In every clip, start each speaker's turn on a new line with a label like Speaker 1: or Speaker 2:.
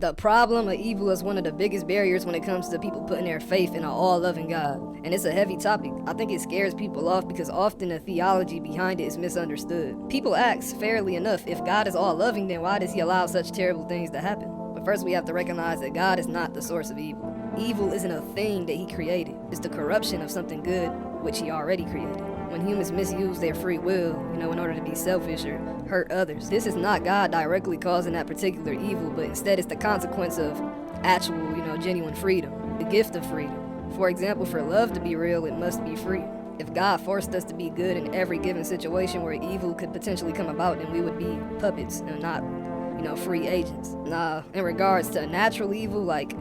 Speaker 1: The problem of evil is one of the biggest barriers when it comes to people putting their faith in an all-loving God. And it's a heavy topic. I think it scares people off because often the theology behind it is misunderstood. People ask, fairly enough, if God is all-loving, then why does he allow such terrible things to happen? But first we have to recognize that God is not the source of evil. Evil isn't a thing that he created. It's the corruption of something good, which he already created. When humans misuse their free will, in order to be selfish or hurt others, this is not God directly causing that particular evil, but instead it's the consequence of actual, genuine freedom, the gift of freedom. For example, for love to be real, it must be free. If God forced us to be good in every given situation where evil could potentially come about, then we would be puppets and not, free agents. Now, in regards to natural evil, like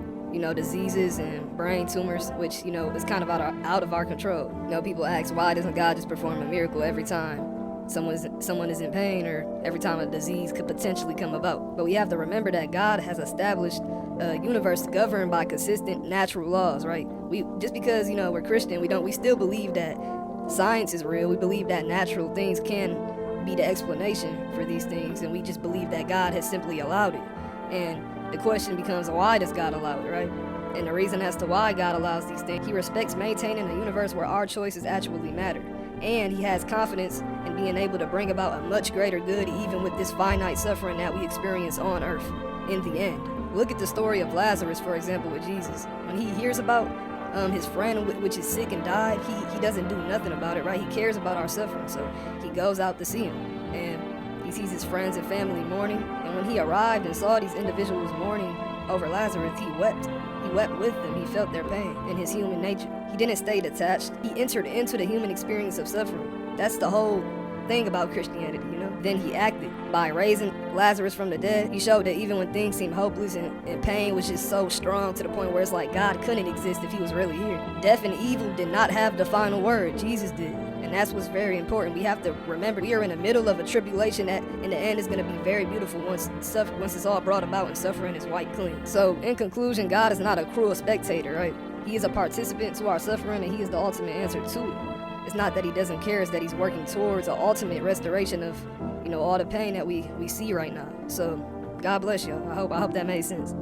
Speaker 1: diseases and brain tumors, which, is kind of out of our control. People ask, why doesn't God just perform a miracle every time someone is in pain or every time a disease could potentially come about? But we have to remember that God has established a universe governed by consistent natural laws, right? Just because, we're Christian, we still believe that science is real. We believe that natural things can be the explanation for these things, and we just believe that God has simply allowed it. And the question becomes, why does God allow it, right? And the reason as to why God allows these things, he respects maintaining a universe where our choices actually matter. And he has confidence in being able to bring about a much greater good even with this finite suffering that we experience on earth in the end. Look at the story of Lazarus, for example, with Jesus. When he hears about his friend which is sick and died, he doesn't do nothing about it, right? He cares about our suffering, so he goes out to see him. And he sees his friends and family mourning, and when he arrived and saw these individuals mourning over Lazarus, he wept. He wept with them. He felt their pain in his human nature. He didn't stay detached. He entered into the human experience of suffering. That's the whole thing about Christianity, Then he acted. By raising Lazarus from the dead, he showed that even when things seemed hopeless and pain was just so strong to the point where it's like God couldn't exist if he was really here. Death and evil did not have the final word. Jesus did. And that's what's very important. We have to remember we are in the middle of a tribulation that in the end is going to be very beautiful once it's all brought about and suffering is wiped clean. So in conclusion, God is not a cruel spectator, right? He is a participant to our suffering, and he is the ultimate answer to it. It's not that he doesn't care, it's that he's working towards an ultimate restoration of, all the pain that we see right now. So God bless you. I hope that made sense.